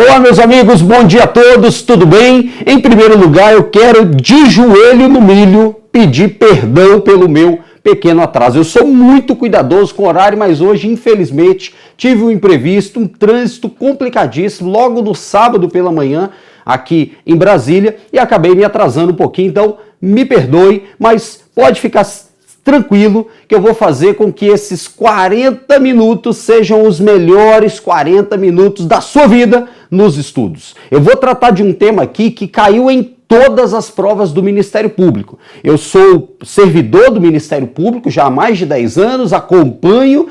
Olá, meus amigos, bom dia a todos, tudo bem? Em primeiro lugar, eu quero, de joelho no milho, pedir perdão pelo meu pequeno atraso. Eu sou muito cuidadoso com o horário, mas hoje, infelizmente, tive um imprevisto, um trânsito complicadíssimo, logo no sábado pela manhã, aqui em Brasília, e acabei me atrasando um pouquinho, então me perdoe, mas pode ficar tranquilo que eu vou fazer com que esses 40 minutos sejam os melhores 40 minutos da sua vida nos estudos. Eu vou tratar de um tema aqui que caiu em todas as provas do Ministério Público. Eu sou servidor do Ministério Público já há mais de 10 anos, acompanho,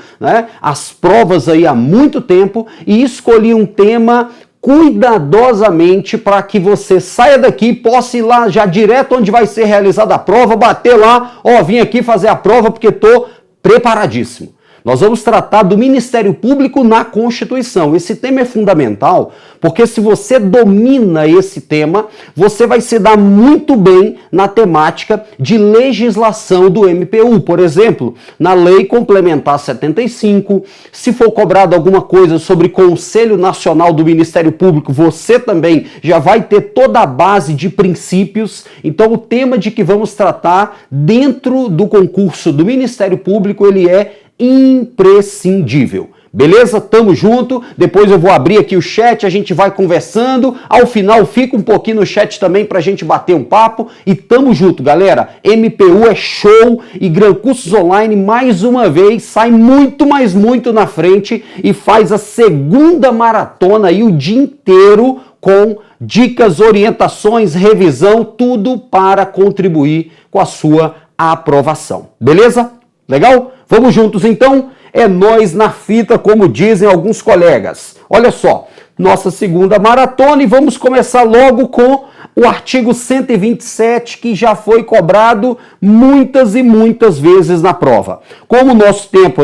as provas aí há muito tempo e escolhi um tema cuidadosamente para que você saia daqui e possa ir lá já direto onde vai ser realizada a prova, bater lá, vim aqui fazer a prova porque estou preparadíssimo. Nós vamos tratar do Ministério Público na Constituição. Esse tema é fundamental porque se você domina esse tema, você vai se dar muito bem na temática de legislação do MPU. Por exemplo, na Lei Complementar 75, se for cobrado alguma coisa sobre Conselho Nacional do Ministério Público, você também já vai ter toda a base de princípios. Então, o tema de que vamos tratar dentro do concurso do Ministério Público, ele é imprescindível. Beleza? Tamo junto. Depois eu vou abrir aqui o chat, a gente vai conversando. Ao final fica um pouquinho no chat também pra gente bater um papo. E tamo junto, galera. MPU é show e Gran Cursos Online, mais uma vez, sai muito, mas muito na frente e faz a segunda maratona aí o dia inteiro com dicas, orientações, revisão, tudo para contribuir com a sua aprovação. Beleza? Legal? Vamos juntos então? É nós na fita, como dizem alguns colegas. Olha só, nossa segunda maratona e vamos começar logo com o artigo 127, que já foi cobrado muitas e muitas vezes na prova. Como o nosso tempo,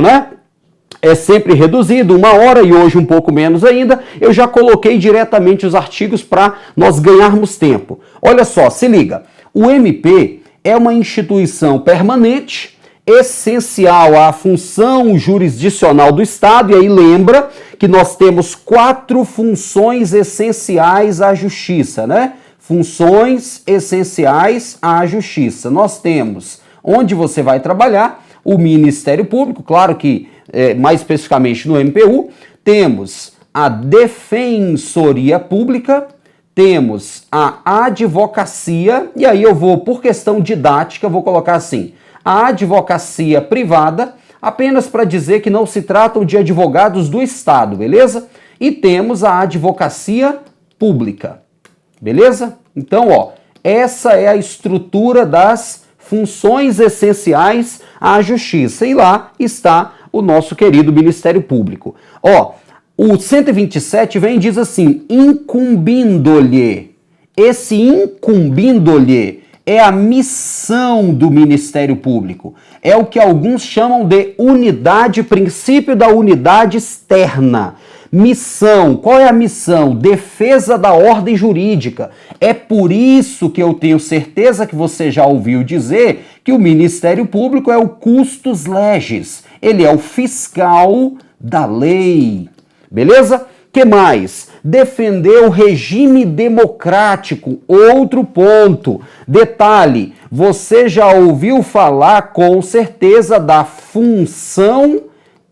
é sempre reduzido, 1 hora e hoje um pouco menos ainda, eu já coloquei diretamente os artigos para nós ganharmos tempo. Olha só, se liga, o MP é uma instituição permanente, essencial à função jurisdicional do Estado, e aí lembra que nós temos 4 funções essenciais à justiça, Funções essenciais à justiça. Nós temos onde você vai trabalhar, o Ministério Público, claro que mais especificamente no MPU, temos a Defensoria Pública, temos a Advocacia, e aí eu vou, por questão didática, vou colocar assim, a advocacia privada, apenas para dizer que não se tratam de advogados do Estado, beleza? E temos a advocacia pública, beleza? Então, essa é a estrutura das funções essenciais à justiça. E lá está o nosso querido Ministério Público. O 127 vem e diz assim, incumbindo-lhe. Esse incumbindo-lhe é a missão do Ministério Público. É o que alguns chamam de unidade, princípio da unidade externa. Missão, qual é a missão? Defesa da ordem jurídica. É por isso que eu tenho certeza que você já ouviu dizer que o Ministério Público é o custos legis. Ele é o fiscal da lei. Beleza? Que mais? Defender o regime democrático, outro ponto. Detalhe, você já ouviu falar com certeza da função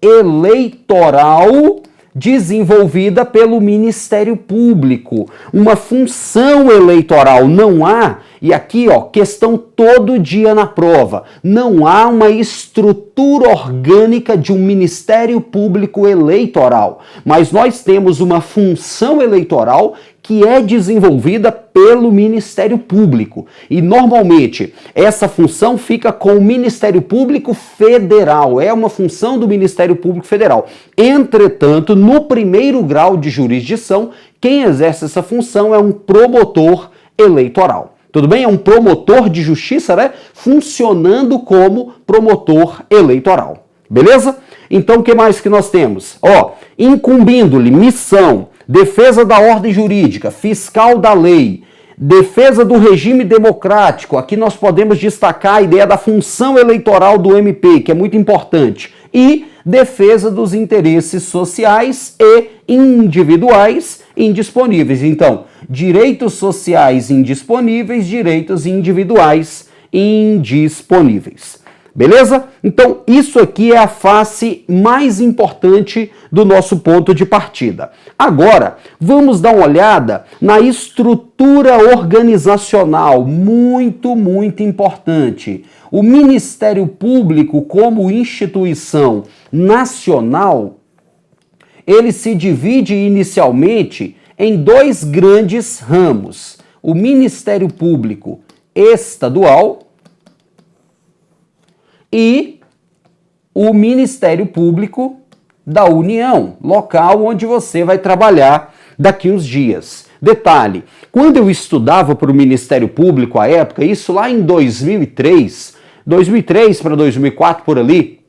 eleitoral desenvolvida pelo Ministério Público. Uma função eleitoral não há, e aqui questão todo dia na prova, não há uma estrutura orgânica de um Ministério Público eleitoral, mas nós temos uma função eleitoral que é desenvolvida pelo Ministério Público. E normalmente essa função fica com o Ministério Público Federal, é uma função do Ministério Público Federal. Entretanto, no primeiro grau de jurisdição, quem exerce essa função é um promotor eleitoral. Tudo bem? É um promotor de justiça, funcionando como promotor eleitoral. Beleza? Então, o que mais que nós temos? Incumbindo-lhe missão, defesa da ordem jurídica, fiscal da lei, defesa do regime democrático. Aqui nós podemos destacar a ideia da função eleitoral do MP, que é muito importante, e defesa dos interesses sociais e individuais indisponíveis. Então, direitos sociais indisponíveis, direitos individuais indisponíveis. Beleza? Então, isso aqui é a face mais importante do nosso ponto de partida. Agora, vamos dar uma olhada na estrutura organizacional, muito importante. O Ministério Público, como instituição nacional, ele se divide inicialmente em dois grandes ramos. O Ministério Público Estadual e o Ministério Público da União, local onde você vai trabalhar daqui uns dias. Detalhe, quando eu estudava para o Ministério Público à época, isso lá em 2003 para 2004 por ali,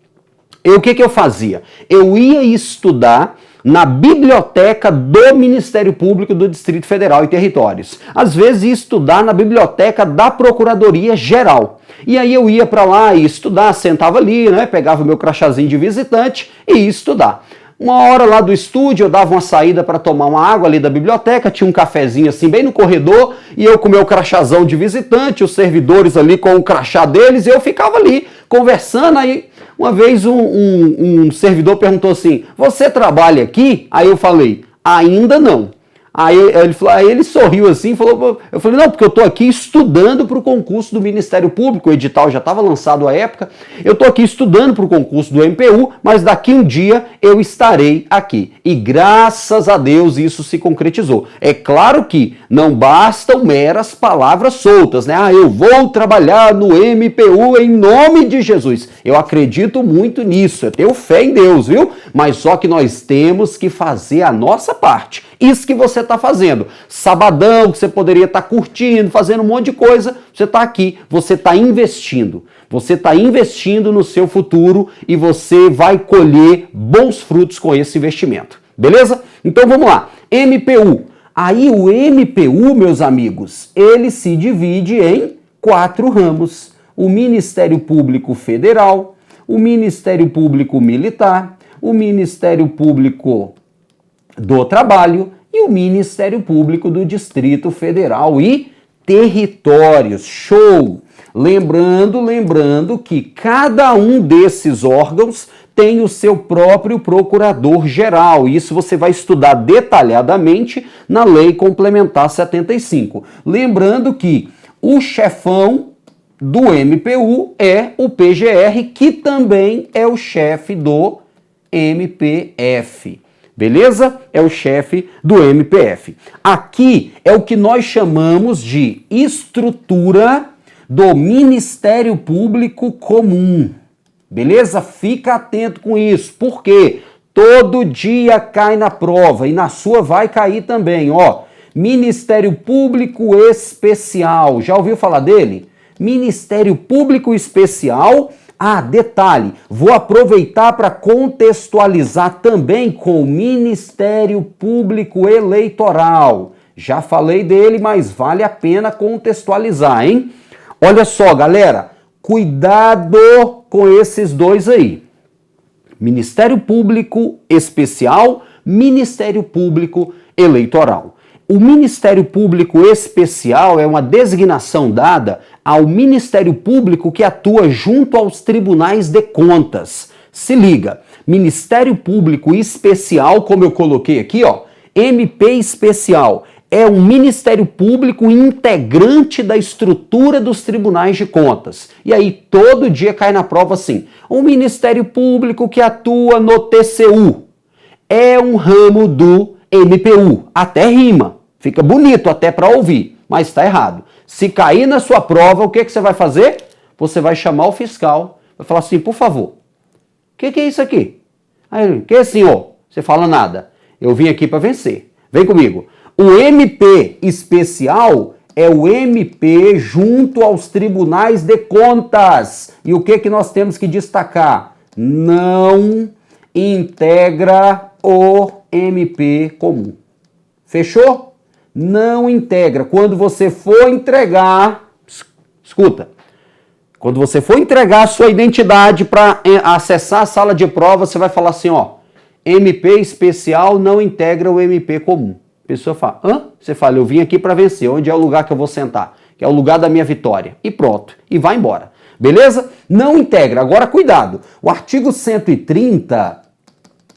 o que eu fazia? Eu ia estudar na biblioteca do Ministério Público do Distrito Federal e Territórios. Às vezes ia estudar na biblioteca da Procuradoria Geral. E aí eu ia para lá e estudar, sentava ali, né, pegava meu crachazinho de visitante e ia estudar. Uma hora lá do estúdio, eu dava uma saída para tomar uma água ali da biblioteca, tinha um cafezinho assim bem no corredor, e eu com meu crachazão de visitante, os servidores ali com o crachá deles, e eu ficava ali conversando. Aí uma vez um servidor perguntou assim, você trabalha aqui? Aí eu falei, ainda não. Aí ele sorriu assim e falou, eu falei, não, porque eu estou aqui estudando para o concurso do Ministério Público, o edital já estava lançado à época, eu estou aqui estudando para o concurso do MPU, mas daqui um dia eu estarei aqui. E graças a Deus isso se concretizou. É claro que não bastam meras palavras soltas, né? Ah, eu vou trabalhar no MPU em nome de Jesus. Eu acredito muito nisso, eu tenho fé em Deus, viu? Mas só que nós temos que fazer a nossa parte. Isso que você está fazendo. Sabadão, que você poderia estar curtindo, fazendo um monte de coisa, você está aqui, você está investindo. Você está investindo no seu futuro e você vai colher bons frutos com esse investimento. Beleza? Então vamos lá. MPU. Aí o MPU, meus amigos, ele se divide em 4 ramos. O Ministério Público Federal, o Ministério Público Militar, o Ministério Público do Trabalho e o Ministério Público do Distrito Federal e Territórios. Show! Lembrando que cada um desses órgãos tem o seu próprio procurador-geral. Isso você vai estudar detalhadamente na Lei Complementar 75. Lembrando que o chefão do MPU é o PGR, que também é o chefe do MPF. Beleza? É o chefe do MPF. Aqui é o que nós chamamos de estrutura do Ministério Público Comum. Beleza? Fica atento com isso. Por quê? Todo dia cai na prova e na sua vai cair também, ó. Ministério Público Especial. Já ouviu falar dele? Ministério Público Especial. Ah, detalhe, vou aproveitar para contextualizar também com o Ministério Público Eleitoral. Já falei dele, mas vale a pena contextualizar, hein? Olha só, galera, cuidado com esses dois aí. Ministério Público Especial, Ministério Público Eleitoral. O Ministério Público Especial é uma designação dada ao Ministério Público que atua junto aos tribunais de contas. Se liga, Ministério Público Especial, como eu coloquei aqui, ó, MP Especial, é um Ministério Público integrante da estrutura dos tribunais de contas. E aí todo dia cai na prova assim, o Ministério Público que atua no TCU é um ramo do MPU, até rima, fica bonito até para ouvir, mas está errado. Se cair na sua prova, o que você vai fazer? Você vai chamar o fiscal, vai falar assim, por favor, o que é isso aqui? Aí, que senhor? Você fala nada, eu vim aqui para vencer, vem comigo. O MP especial é o MP junto aos tribunais de contas. E o que nós temos que destacar? Não integra o MP comum. Fechou? Não integra. Quando você for entregar, escuta, quando você for entregar a sua identidade para acessar a sala de prova, você vai falar assim, ó, MP especial não integra o MP comum. A pessoa fala, hã? Você fala, eu vim aqui para vencer, onde é o lugar que eu vou sentar? Que é o lugar da minha vitória. E pronto, e vai embora. Beleza? Não integra. Agora, cuidado. O artigo 130,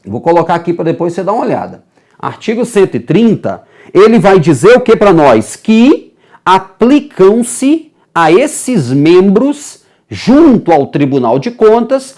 vou colocar aqui para depois você dar uma olhada. Artigo 130, ele vai dizer o que para nós? Que aplicam-se a esses membros, junto ao Tribunal de Contas,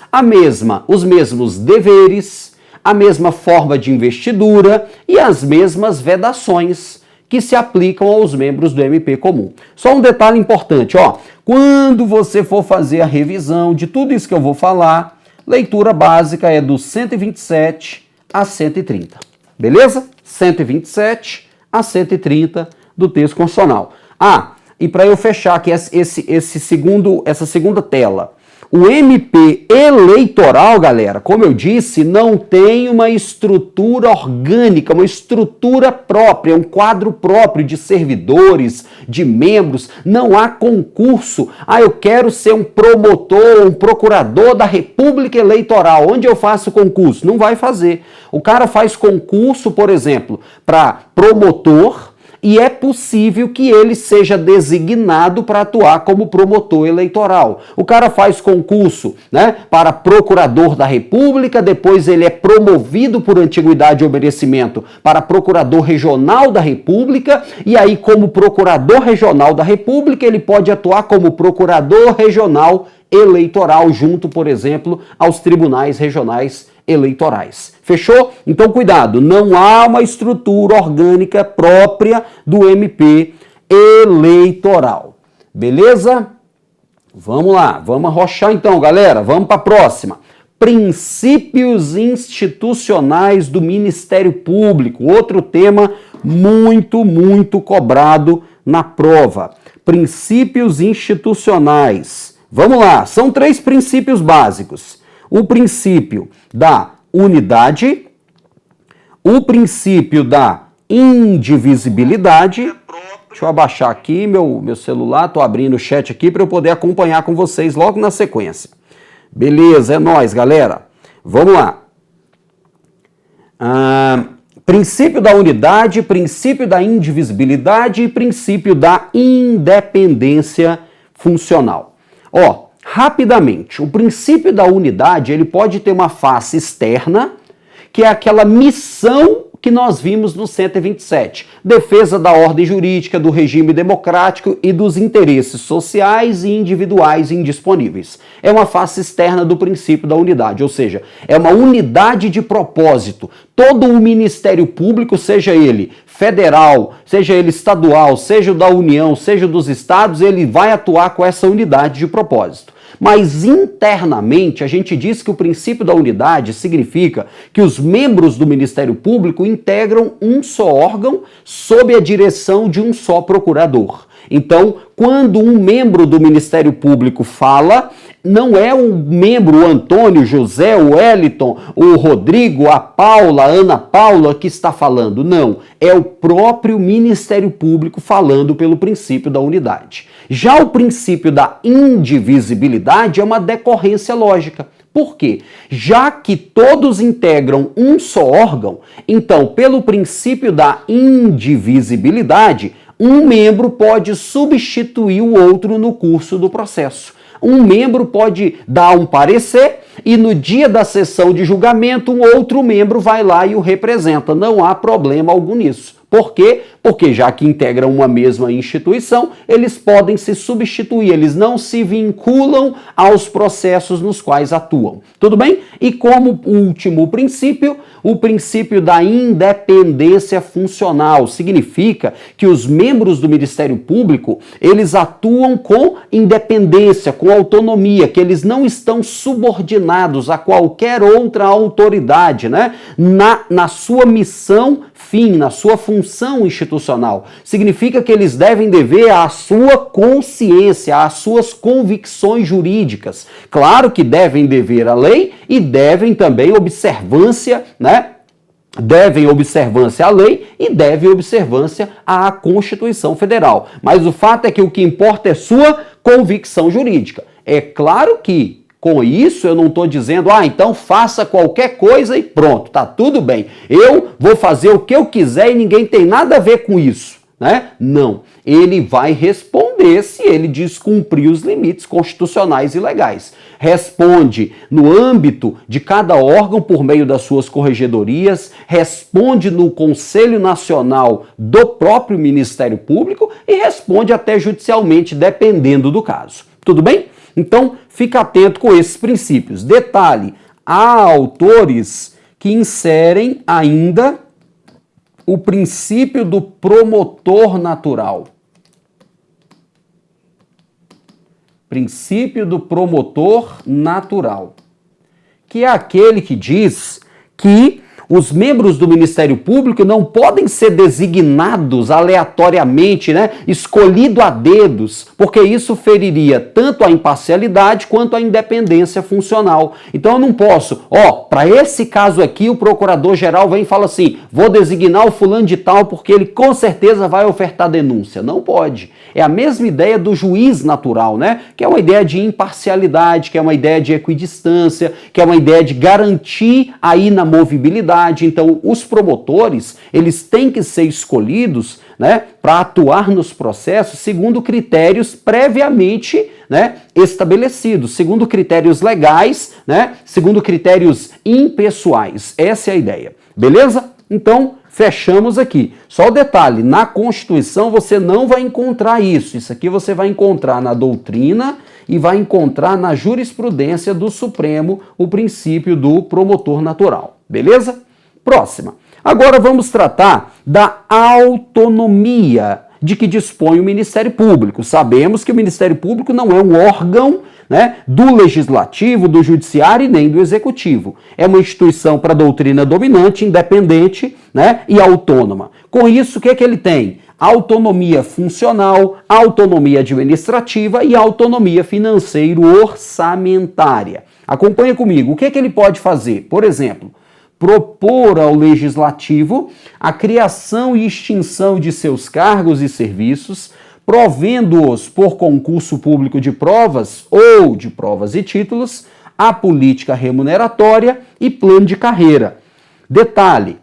os mesmos deveres, a mesma forma de investidura e as mesmas vedações que se aplicam aos membros do MP comum. Só um detalhe importante, ó, quando você for fazer a revisão de tudo isso que eu vou falar, leitura básica é do 127 a 130, beleza? 127 a 130 do texto constitucional. Ah, e para eu fechar aqui essa segunda tela, o MP eleitoral, galera, como eu disse, não tem uma estrutura orgânica, uma estrutura própria, um quadro próprio de servidores, de membros, não há concurso. Ah, eu quero ser um promotor, um procurador da República Eleitoral. Onde eu faço concurso? Não vai fazer. O cara faz concurso, por exemplo, para promotor, e é possível que ele seja designado para atuar como promotor eleitoral. O cara faz concurso, né, para procurador da República, depois ele é promovido por antiguidade ou merecimento para procurador regional da República, e aí como procurador regional da República, ele pode atuar como procurador regional eleitoral junto, por exemplo, aos tribunais regionais eleitorais. Fechou? Então, cuidado, não há uma estrutura orgânica própria do MP eleitoral. Beleza? Vamos lá, vamos arrochar então, galera. Vamos para a próxima. Princípios institucionais do Ministério Público. Outro tema muito cobrado na prova. Princípios institucionais. Vamos lá, são 3 princípios básicos. O princípio da unidade, o princípio da indivisibilidade. Deixa eu abaixar aqui meu celular, tô abrindo o chat aqui para eu poder acompanhar com vocês logo na sequência. Beleza, é nóis, galera. Vamos lá. Princípio da unidade, princípio da indivisibilidade e princípio da independência funcional. Ó, rapidamente, o princípio da unidade, ele pode ter uma face externa, que é aquela missão que nós vimos no 127. Defesa da ordem jurídica, do regime democrático e dos interesses sociais e individuais indisponíveis. É uma face externa do princípio da unidade, ou seja, é uma unidade de propósito. Todo o Ministério Público, seja ele federal, seja ele estadual, seja o da União, seja dos estados, ele vai atuar com essa unidade de propósito. Mas internamente, a gente diz que o princípio da unidade significa que os membros do Ministério Público integram um só órgão sob a direção de um só procurador. Então, quando um membro do Ministério Público fala, não é o membro, o Antônio, o José, o Wellington, o Rodrigo, a Paula, a Ana Paula que está falando. Não, é o próprio Ministério Público falando pelo princípio da unidade. Já o princípio da indivisibilidade é uma decorrência lógica. Por quê? Já que todos integram um só órgão, então, pelo princípio da indivisibilidade, um membro pode substituir o outro no curso do processo. Um membro pode dar um parecer e no dia da sessão de julgamento um outro membro vai lá e o representa. Não há problema algum nisso. Por quê? Porque já que integram uma mesma instituição, eles podem se substituir, eles não se vinculam aos processos nos quais atuam. Tudo bem? E como último princípio, o princípio da independência funcional. Significa que os membros do Ministério Público, eles atuam com independência, com autonomia, que eles não estão subordinados a qualquer outra autoridade, né? Na sua missão fim, na sua função institucional. Significa que eles devem dever à sua consciência, às suas convicções jurídicas. Claro que devem dever à lei e devem também observância, né? Devem observância à lei e devem observância à Constituição Federal. Mas o fato é que o que importa é sua convicção jurídica. É claro que Com isso, eu não estou dizendo, então faça qualquer coisa e pronto, tá tudo bem. Eu vou fazer o que eu quiser e ninguém tem nada a ver com isso, né? Não. Ele vai responder se ele descumprir os limites constitucionais e legais. Responde no âmbito de cada órgão por meio das suas corregedorias, responde no Conselho Nacional do próprio Ministério Público e responde até judicialmente, dependendo do caso. Tudo bem? Então, fica atento com esses princípios. Detalhe, há autores que inserem ainda o princípio do promotor natural. Princípio do promotor natural, que é aquele que diz que os membros do Ministério Público não podem ser designados aleatoriamente, né, escolhido a dedos, porque isso feriria tanto a imparcialidade quanto a independência funcional. Então eu não posso, para esse caso aqui o procurador-geral vem e fala assim, vou designar o fulano de tal porque ele com certeza vai ofertar denúncia. Não pode. É a mesma ideia do juiz natural, né, que é uma ideia de imparcialidade, que é uma ideia de equidistância, que é uma ideia de garantir a inamovibilidade. Então, os promotores, eles têm que ser escolhidos, né, para atuar nos processos segundo critérios previamente, né, estabelecidos, segundo critérios legais, né, segundo critérios impessoais. Essa é a ideia. Beleza? Então, fechamos aqui. Só o detalhe, na Constituição você não vai encontrar isso. Isso aqui você vai encontrar na doutrina e vai encontrar na jurisprudência do Supremo o princípio do promotor natural. Beleza? Próxima. Agora vamos tratar da autonomia de que dispõe o Ministério Público. Sabemos que o Ministério Público não é um órgão, né, do Legislativo, do Judiciário e nem do Executivo. É uma instituição para a doutrina dominante, independente, né, e autônoma. Com isso, o que é que ele tem? Autonomia funcional, autonomia administrativa e autonomia financeiro-orçamentária. Acompanha comigo. O que é que ele pode fazer? Por exemplo, propor ao Legislativo a criação e extinção de seus cargos e serviços, provendo-os por concurso público de provas ou de provas e títulos, a política remuneratória e plano de carreira. Detalhe,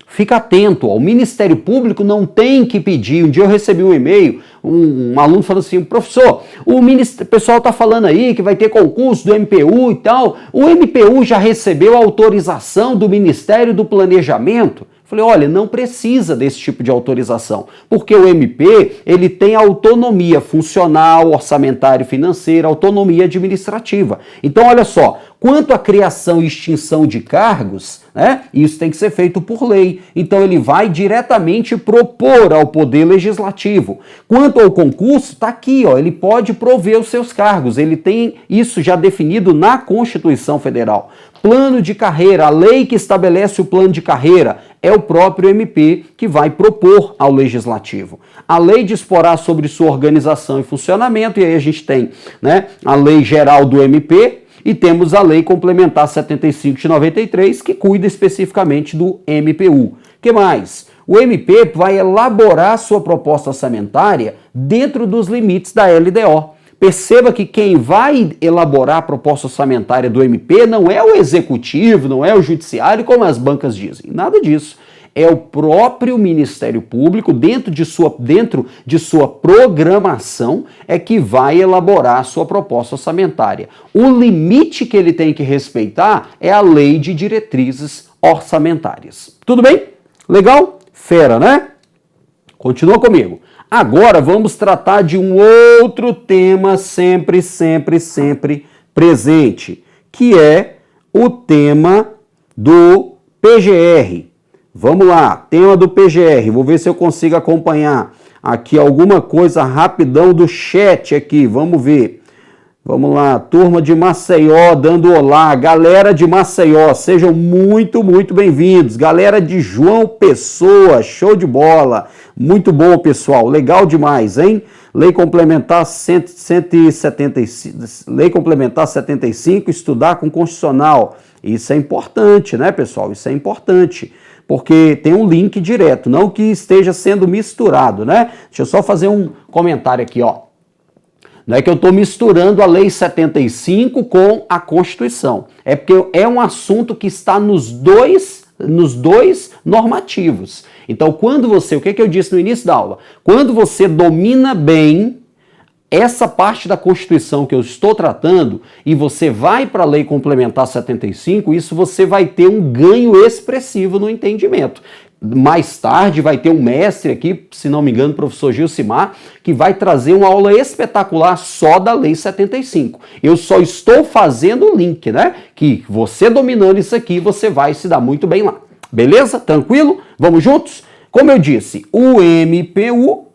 fica atento, o Ministério Público não tem que pedir. Um dia eu recebi um e-mail, um aluno falando assim, professor, o pessoal está falando aí que vai ter concurso do MPU e tal, o MPU já recebeu a autorização do Ministério do Planejamento? Falei, olha, não precisa desse tipo de autorização, porque o MP, ele tem autonomia funcional, orçamentária e financeira, autonomia administrativa. Então, olha só, quanto à criação e extinção de cargos, né, isso tem que ser feito por lei. Então, ele vai diretamente propor ao Poder Legislativo. Quanto ao concurso, está aqui, ele pode prover os seus cargos. Ele tem isso já definido na Constituição Federal. Plano de carreira, a lei que estabelece o plano de carreira é o próprio MP que vai propor ao Legislativo. A lei disporá sobre sua organização e funcionamento, e aí a gente tem, né, a lei geral do MP e temos a lei complementar 75 de 93, que cuida especificamente do MPU. O que mais? O MP vai elaborar sua proposta orçamentária dentro dos limites da LDO. Perceba que quem vai elaborar a proposta orçamentária do MP não é o Executivo, não é o Judiciário, como as bancas dizem. Nada disso. É o próprio Ministério Público, dentro de sua programação, é que vai elaborar a sua proposta orçamentária. O limite que ele tem que respeitar é a Lei de Diretrizes Orçamentárias. Tudo bem? Legal? Fera, né? Continua comigo. Agora vamos tratar de um outro tema sempre presente, que é o tema do PGR. Vamos lá, tema do PGR. Vou ver se eu consigo acompanhar aqui alguma coisa rapidão do chat aqui. Vamos ver. Vamos lá, turma de Maceió dando olá. Galera de Maceió, sejam muito bem-vindos. Galera de João Pessoa, show de bola. Muito bom, pessoal. Legal demais, hein? Lei Complementar 175, Lei Complementar 75, estudar com Constitucional. Isso é importante, né, pessoal? Isso é importante, porque tem um link direto, não que esteja sendo misturado, né? Deixa eu só fazer um comentário aqui, ó. Não é que eu estou misturando a Lei 75 com a Constituição. É porque é um assunto que está nos dois normativos. Então, quando você, o que eu disse no início da aula? Quando você domina bem essa parte da Constituição que eu estou tratando e você vai para a Lei Complementar 75, isso você vai ter um ganho expressivo no entendimento. Mais tarde vai ter um mestre aqui, se não me engano, o professor Gilcimar, que vai trazer uma aula espetacular só da Lei 75. Eu só estou fazendo o link, né? Que você dominando isso aqui, você vai se dar muito bem lá. Beleza? Tranquilo? Vamos juntos? Como eu disse, o MPU,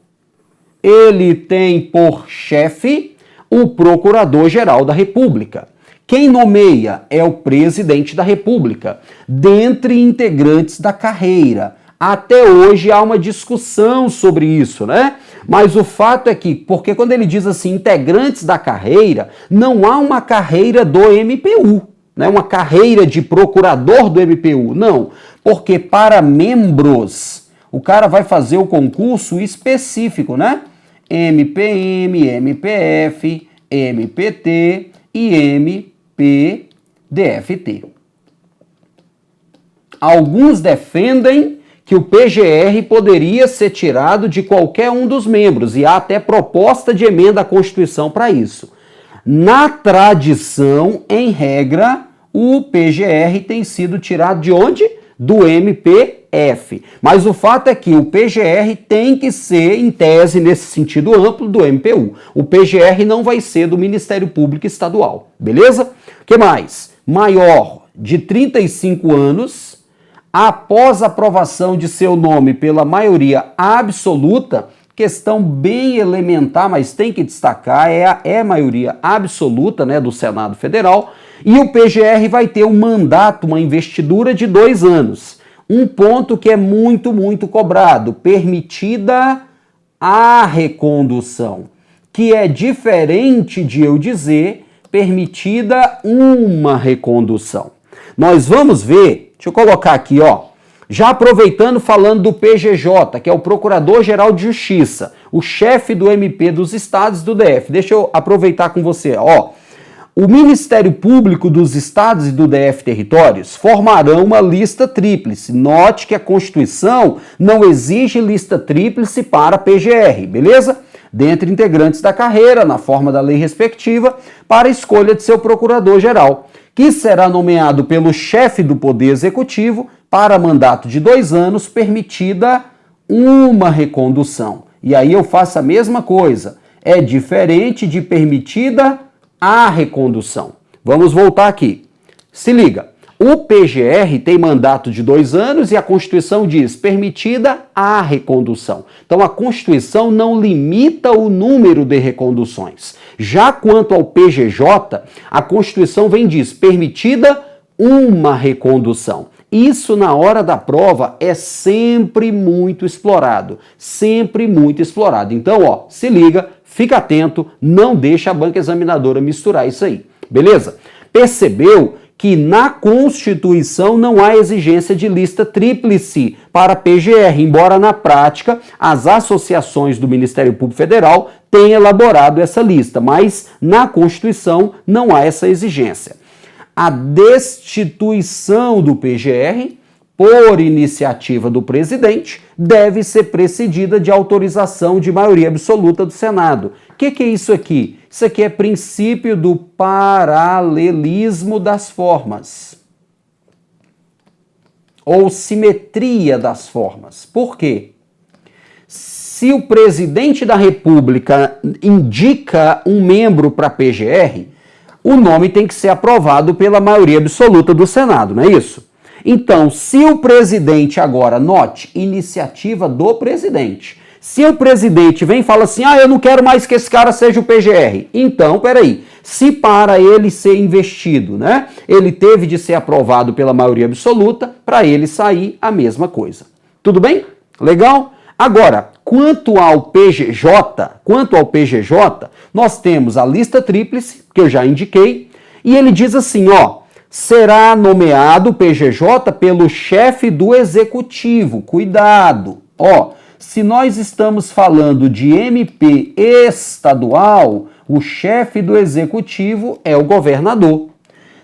ele tem por chefe o Procurador-Geral da República. Quem nomeia é o Presidente da República, dentre integrantes da carreira. Até hoje há uma discussão sobre isso, né? Mas o fato é que, porque quando ele diz assim, integrantes da carreira, não há uma carreira do MPU, né? Uma carreira de procurador do MPU, não. Porque para membros, o cara vai fazer o concurso específico, né? MPM, MPF, MPT e MPDFT. Alguns defendem que o PGR poderia ser tirado de qualquer um dos membros e há até proposta de emenda à Constituição para isso. Na tradição, em regra, o PGR tem sido tirado de onde? Do MPF. Mas o fato é que o PGR tem que ser, em tese, nesse sentido amplo, do MPU. O PGR não vai ser do Ministério Público Estadual. Beleza? O que mais? Maior de 35 anos, após aprovação de seu nome pela maioria absoluta, questão bem elementar, mas tem que destacar, é a maioria absoluta, né, do Senado Federal, e o PGR vai ter um mandato, uma investidura de 2 anos. Um ponto que é muito, muito cobrado, permitida a recondução, que é diferente de eu dizer permitida uma recondução. Nós vamos ver, deixa eu colocar aqui, ó, já aproveitando falando do PGJ, que é o Procurador-Geral de Justiça, o chefe do MP dos estados do DF. Deixa eu aproveitar com você, ó. O Ministério Público dos Estados e do DF Territórios formarão uma lista tríplice. Note que a Constituição não exige lista tríplice para PGR, beleza? Dentre integrantes da carreira, na forma da lei respectiva, para a escolha de seu procurador-geral, que será nomeado pelo chefe do Poder Executivo para mandato de 2 anos, permitida uma recondução. E aí eu faço a mesma coisa. É diferente de permitida a recondução. Vamos voltar aqui. Se liga. O PGR tem mandato de 2 anos e a Constituição diz permitida a recondução. Então a Constituição não limita o número de reconduções. Já quanto ao PGJ, a Constituição vem diz permitida uma recondução. Isso na hora da prova é sempre muito explorado. Sempre muito explorado. Então, ó, se liga, fica atento, não deixa a banca examinadora misturar isso aí. Beleza? Percebeu que na Constituição não há exigência de lista tríplice para PGR, embora na prática as associações do Ministério Público Federal tenham elaborado essa lista, mas na Constituição não há essa exigência. A destituição do PGR, por iniciativa do presidente, deve ser precedida de autorização de maioria absoluta do Senado. O que é isso aqui? Isso aqui é princípio do paralelismo das formas. Ou simetria das formas. Por quê? Se o presidente da República indica um membro para a PGR, o nome tem que ser aprovado pela maioria absoluta do Senado, não é isso? Então, se o presidente agora, note, iniciativa do presidente, se o presidente vem e fala assim, eu não quero mais que esse cara seja o PGR, então, peraí, se para ele ser investido, né, ele teve de ser aprovado pela maioria absoluta, para ele sair a mesma coisa. Tudo bem? Legal? Agora, quanto ao PGJ, nós temos a lista tríplice, que eu já indiquei, e ele diz assim, ó, será nomeado o PGJ pelo chefe do executivo. Cuidado! Ó, se nós estamos falando de MP estadual, o chefe do executivo é o governador.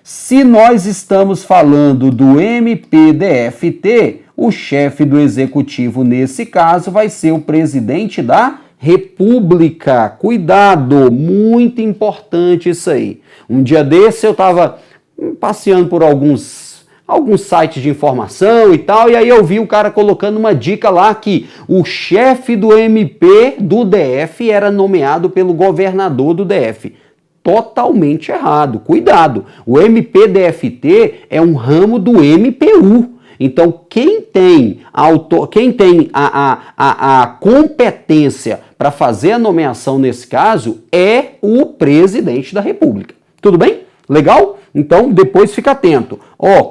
Se nós estamos falando do MPDFT, o chefe do executivo nesse caso vai ser o presidente da República. Cuidado, muito importante isso aí. Um dia desse eu estava passeando por alguns sites de informação e tal, e aí eu vi o cara colocando uma dica lá que o chefe do MP do DF era nomeado pelo governador do DF. Totalmente errado. Cuidado, o MPDFT é um ramo do MPU. Então, quem tem a competência para fazer a nomeação nesse caso é o presidente da República. Tudo bem? Legal? Então, depois fica atento.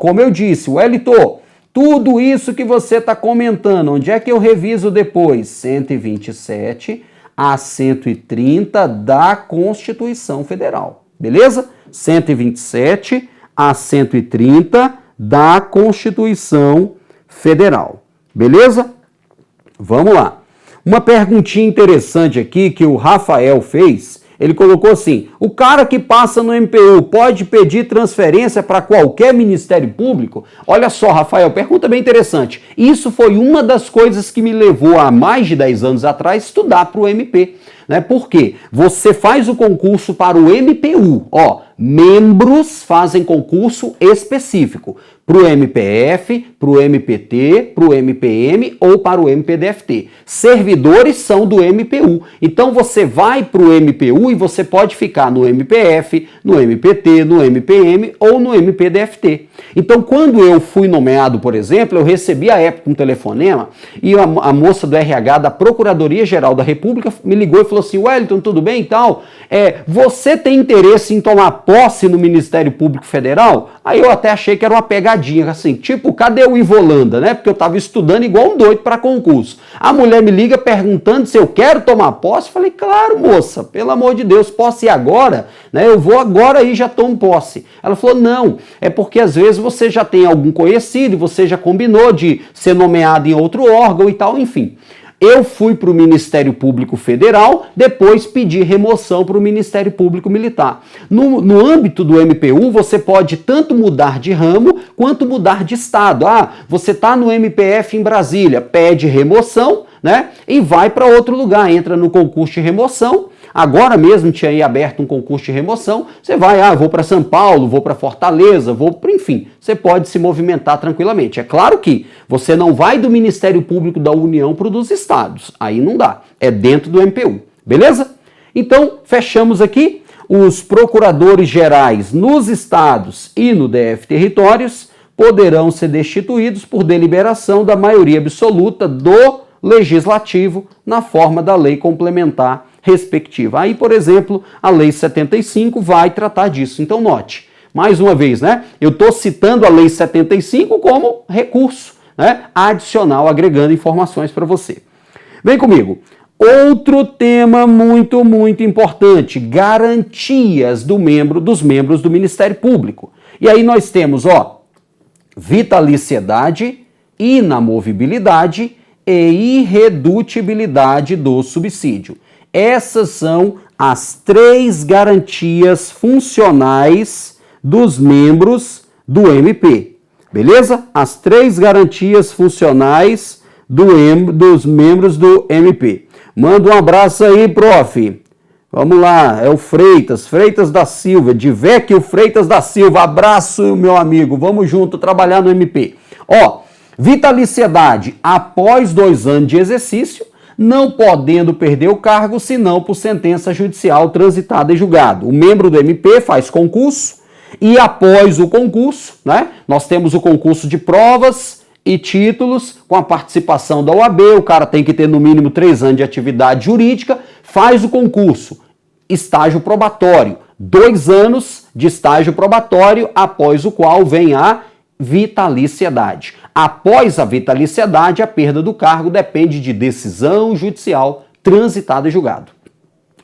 Como eu disse, Wellington, tudo isso que você está comentando, onde é que eu reviso depois? 127 a 130 da Constituição Federal. Beleza? 127 a 130 da Constituição Federal. Beleza? Vamos lá. Uma perguntinha interessante aqui que o Rafael fez. Ele colocou assim: o cara que passa no MPU pode pedir transferência para qualquer Ministério Público? Olha só, Rafael, pergunta bem interessante. Isso foi uma das coisas que me levou há mais de 10 anos atrás estudar para o MP. Né? Por quê? Você faz o concurso para o MPU. Membros fazem concurso específico para o MPF, para o MPT, para o MPM ou para o MPDFT. Servidores são do MPU. Então você vai para o MPU e você pode ficar no MPF, no MPT, no MPM ou no MPDFT. Então quando eu fui nomeado, por exemplo, eu recebi à época um telefonema e a moça do RH da Procuradoria-Geral da República me ligou e falou assim: Wellington, tudo bem e tal? Você tem interesse em tomar posse no Ministério Público Federal? Aí eu até achei que era uma pegadinha, assim, tipo, cadê o Ivolanda, né? Porque eu tava estudando igual um doido para concurso. A mulher me liga perguntando se eu quero tomar posse. Falei, claro, moça, pelo amor de Deus, posse agora, né? Eu vou agora e já tomo posse. Ela falou, não, é porque às vezes você já tem algum conhecido e você já combinou de ser nomeado em outro órgão e tal, enfim. Eu fui para o Ministério Público Federal, depois pedi remoção para o Ministério Público Militar. No âmbito do MPU, você pode tanto mudar de ramo quanto mudar de estado. Você está no MPF em Brasília, pede remoção, né? E vai para outro lugar, entra no concurso de remoção. Agora mesmo tinha aí aberto um concurso de remoção, você vai, vou para São Paulo, vou para Fortaleza, enfim, você pode se movimentar tranquilamente. É claro que você não vai do Ministério Público da União para o dos estados, aí não dá, é dentro do MPU, beleza? Então, fechamos aqui, os procuradores gerais nos estados e no DF Territórios poderão ser destituídos por deliberação da maioria absoluta do Legislativo na forma da lei complementar respectiva. Aí, por exemplo, a Lei 75 vai tratar disso. Então, note, mais uma vez, né? Eu estou citando a Lei 75 como recurso, né? Adicional, agregando informações para você. Vem comigo. Outro tema muito, muito importante, garantias dos membros do Ministério Público. E aí nós temos, vitaliciedade, inamovibilidade e irredutibilidade do subsídio. Essas são as 3 garantias funcionais dos membros do MP, beleza? As 3 garantias funcionais dos membros do MP. Manda um abraço aí, prof. Vamos lá, é o Freitas da Silva, Divecchio Freitas da Silva. Abraço, meu amigo. Vamos junto trabalhar no MP. Vitaliciedade após 2 anos de exercício, não podendo perder o cargo, senão por sentença judicial transitada e julgado. O membro do MP faz concurso e após o concurso, né, nós temos o concurso de provas e títulos com a participação da OAB, o cara tem que ter no mínimo 3 anos de atividade jurídica, faz o concurso, estágio probatório, 2 anos de estágio probatório, após o qual vem a vitaliciedade. Após a vitaliciedade, a perda do cargo depende de decisão judicial transitada e julgado.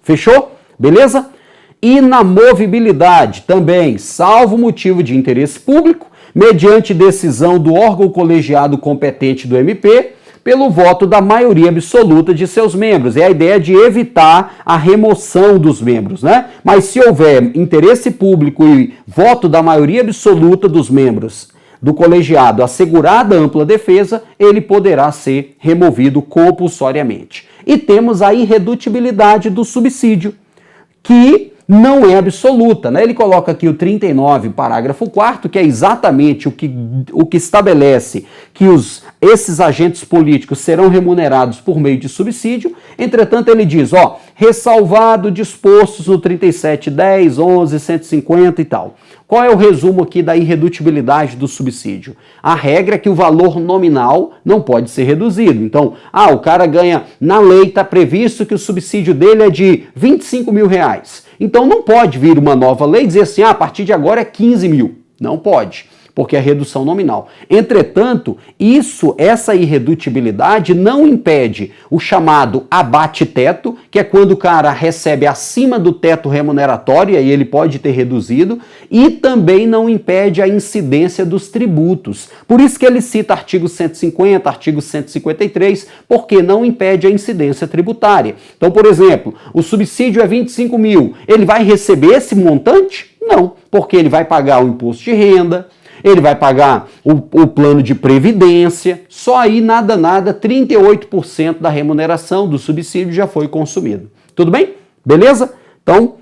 Fechou? Beleza? Inamovibilidade também, salvo motivo de interesse público, mediante decisão do órgão colegiado competente do MP, pelo voto da maioria absoluta de seus membros. É a ideia de evitar a remoção dos membros, né? Mas se houver interesse público e voto da maioria absoluta dos membros do colegiado assegurada ampla defesa, ele poderá ser removido compulsoriamente. E temos a irredutibilidade do subsídio, que não é absoluta, né? Ele coloca aqui o 39, parágrafo 4º, que é exatamente o que estabelece que esses agentes políticos serão remunerados por meio de subsídio. Entretanto, ele diz, ressalvado dispostos no 37, 10, 11, 150 e tal. Qual é o resumo aqui da irredutibilidade do subsídio? A regra é que o valor nominal não pode ser reduzido. Então, o cara ganha, na lei está previsto que o subsídio dele é de 25 mil reais. Então não pode vir uma nova lei e dizer assim, a partir de agora é 15 mil. Não pode, porque é redução nominal. Entretanto, essa irredutibilidade não impede o chamado abate-teto, que é quando o cara recebe acima do teto remuneratório, e aí ele pode ter reduzido, e também não impede a incidência dos tributos. Por isso que ele cita artigo 150, artigo 153, porque não impede a incidência tributária. Então, por exemplo, o subsídio é 25 mil, ele vai receber esse montante? Não, porque ele vai pagar o imposto de renda, ele vai pagar o plano de previdência, só aí nada, 38% da remuneração do subsídio já foi consumido. Tudo bem? Beleza? Então,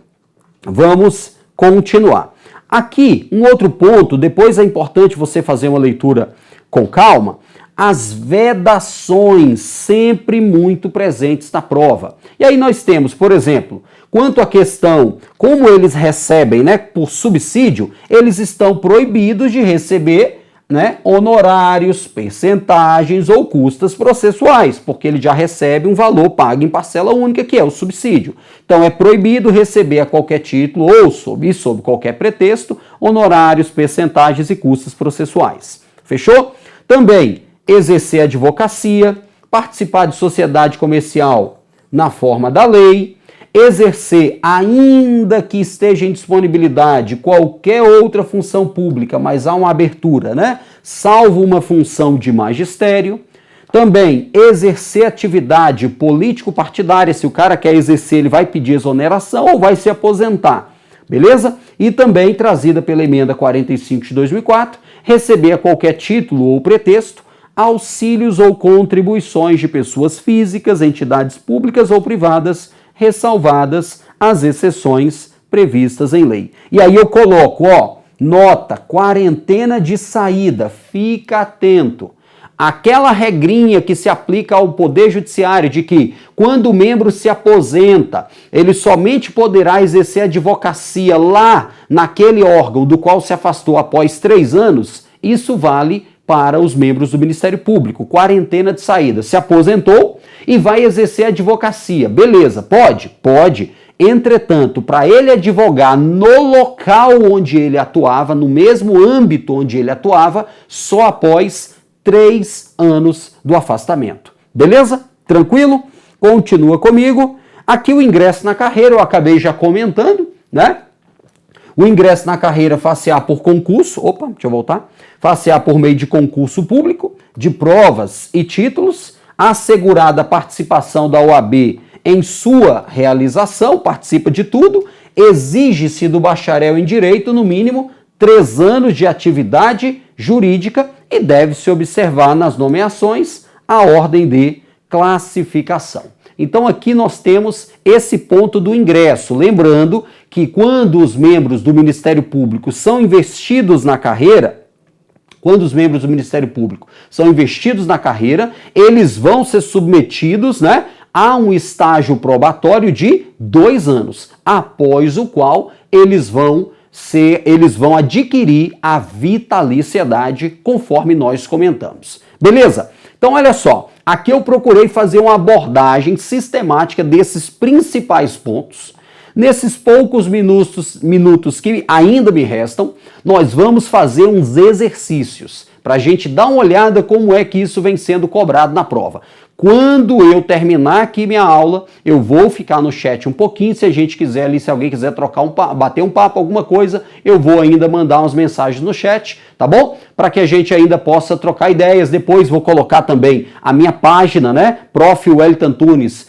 vamos continuar. Aqui, um outro ponto, depois é importante você fazer uma leitura com calma, as vedações sempre muito presentes na prova. E aí nós temos, por exemplo, quanto à questão, como eles recebem, por subsídio, eles estão proibidos de receber, honorários, percentagens ou custas processuais, porque ele já recebe um valor pago em parcela única, que é o subsídio. Então é proibido receber a qualquer título ou sob qualquer pretexto, honorários, percentagens e custas processuais. Fechou? Também exercer advocacia, participar de sociedade comercial na forma da lei, exercer, ainda que esteja em disponibilidade, qualquer outra função pública, mas há uma abertura, salvo uma função de magistério. Também exercer atividade político-partidária, se o cara quer exercer, ele vai pedir exoneração ou vai se aposentar, beleza? E também, trazida pela emenda 45 de 2004, receber a qualquer título ou pretexto auxílios ou contribuições de pessoas físicas, entidades públicas ou privadas, ressalvadas as exceções previstas em lei. E aí eu coloco, nota, quarentena de saída, fica atento. Aquela regrinha que se aplica ao Poder Judiciário de que quando o membro se aposenta, ele somente poderá exercer advocacia lá naquele órgão do qual se afastou após 3 anos, isso vale para os membros do Ministério Público. Quarentena de saída. Se aposentou e vai exercer advocacia. Beleza, pode? Pode. Entretanto, para ele advogar no local onde ele atuava, no mesmo âmbito onde ele atuava, só após 3 anos do afastamento. Beleza? Tranquilo? Continua comigo. Aqui o ingresso na carreira, eu acabei já comentando, O ingresso na carreira far-se-á por concurso, far-se-á por meio de concurso público, de provas e títulos, assegurada a participação da OAB em sua realização, participa de tudo, exige-se do bacharel em Direito, no mínimo, 3 anos de atividade jurídica e deve-se observar nas nomeações a ordem de classificação. Então aqui nós temos esse ponto do ingresso, lembrando que quando os membros do Ministério Público são investidos na carreira, eles vão ser submetidos, a um estágio probatório de 2 anos, após o qual eles vão adquirir a vitaliciedade, conforme nós comentamos. Beleza? Então olha só, aqui eu procurei fazer uma abordagem sistemática desses principais pontos. Nesses poucos minutos que ainda me restam, nós vamos fazer uns exercícios para a gente dar uma olhada como é que isso vem sendo cobrado na prova. Quando eu terminar aqui minha aula, eu vou ficar no chat um pouquinho, se a gente quiser ali, se alguém quiser trocar bater um papo, alguma coisa, eu vou ainda mandar umas mensagens no chat, tá bom? Para que a gente ainda possa trocar ideias. Depois vou colocar também a minha página, né? Prof. Wellington Antunes,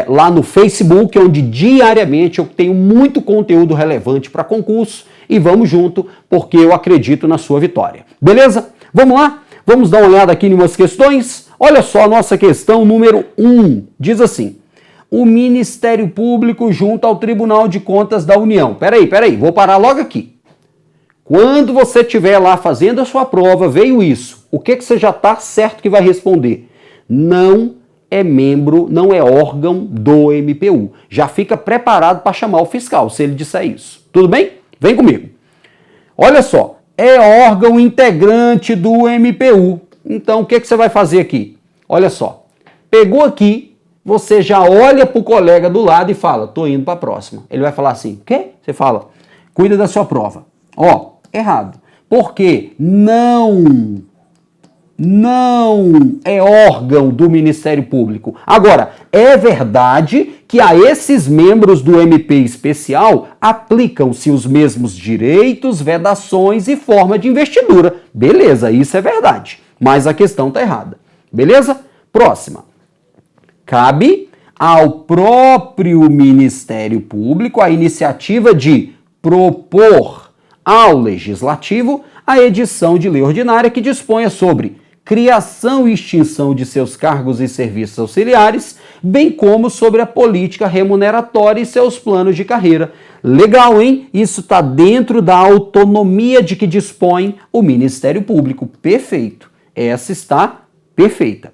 lá no Facebook, onde diariamente eu tenho muito conteúdo relevante para concurso, e vamos junto, porque eu acredito na sua vitória. Beleza? Vamos lá? Vamos dar uma olhada aqui em umas questões? Olha só a nossa questão número 1. Diz assim: o Ministério Público junto ao Tribunal de Contas da União. Peraí, vou parar logo aqui. Quando você estiver lá fazendo a sua prova, veio isso. O que você já está certo que vai responder? Não é membro, não é órgão do MPU. Já fica preparado para chamar o fiscal, se ele disser isso. Tudo bem? Vem comigo. Olha só, é órgão integrante do MPU. Então, o que você vai fazer aqui? Olha só, pegou aqui, você já olha para o colega do lado e fala, tô indo para a próxima. Ele vai falar assim, o quê? Você fala, cuida da sua prova. Ó, errado. Porque não é órgão do Ministério Público. Agora, é verdade que a esses membros do MP especial aplicam-se os mesmos direitos, vedações e forma de investidura. Beleza, isso é verdade. Mas a questão está errada. Beleza? Próxima. Cabe ao próprio Ministério Público a iniciativa de propor ao Legislativo a edição de lei ordinária que disponha sobre criação e extinção de seus cargos e serviços auxiliares, bem como sobre a política remuneratória e seus planos de carreira. Legal, hein? Isso está dentro da autonomia de que dispõe o Ministério Público. Perfeito. Essa está perfeita.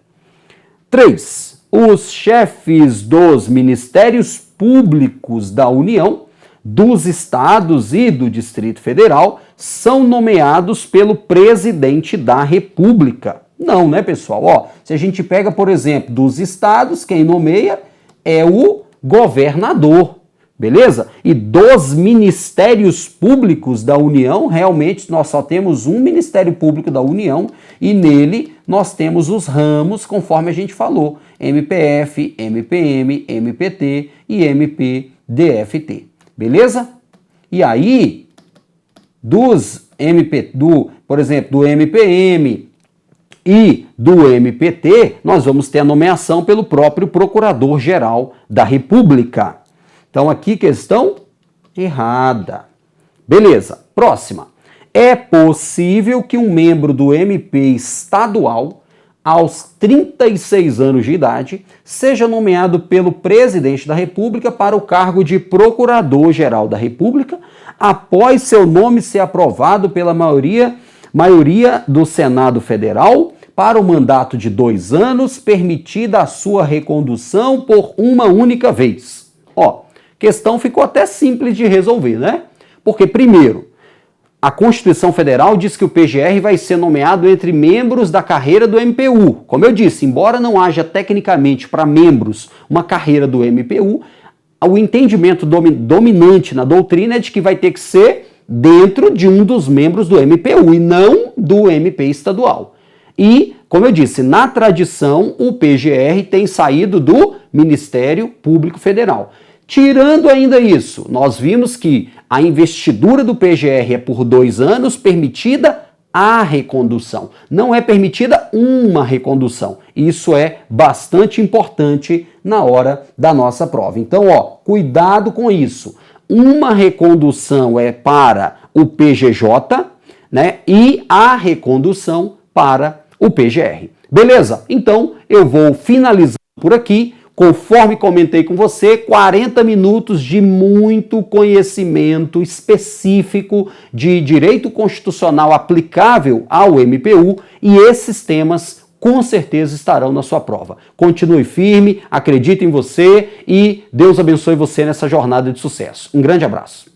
3. Os chefes dos Ministérios Públicos da União, dos Estados e do Distrito Federal são nomeados pelo Presidente da República. Não, né, pessoal? Ó, se a gente pega, por exemplo, dos estados, quem nomeia é o governador, beleza? E dos Ministérios Públicos da União, realmente nós só temos um Ministério Público da União e nele nós temos os ramos, conforme a gente falou, MPF, MPM, MPT e MPDFT. Beleza? E aí, por exemplo, do MPM e do MPT, nós vamos ter a nomeação pelo próprio Procurador-Geral da República. Então, aqui, questão errada. Beleza. Próxima. É possível que um membro do MP estadual, aos 36 anos de idade, seja nomeado pelo Presidente da República para o cargo de Procurador-Geral da República, após seu nome ser aprovado pela maioria do Senado Federal para o mandato de 2 anos, permitida a sua recondução por uma única vez. Ó, questão ficou até simples de resolver, né? Porque, primeiro, a Constituição Federal diz que o PGR vai ser nomeado entre membros da carreira do MPU. Como eu disse, embora não haja tecnicamente para membros uma carreira do MPU, o entendimento dominante na doutrina é de que vai ter que ser dentro de um dos membros do MPU e não do MP estadual. E, como eu disse, na tradição, o PGR tem saído do Ministério Público Federal. Tirando ainda isso, nós vimos que a investidura do PGR é por 2 anos, permitida a recondução. Não é permitida uma recondução. Isso é bastante importante na hora da nossa prova. Então, ó, cuidado com isso. Uma recondução é para o PGJ, né? E a recondução para o PGR. Beleza? Então, eu vou finalizando por aqui. Conforme comentei com você, 40 minutos de muito conhecimento específico de direito constitucional aplicável ao MPU e esses temas com certeza estarão na sua prova. Continue firme, acredite em você e Deus abençoe você nessa jornada de sucesso. Um grande abraço.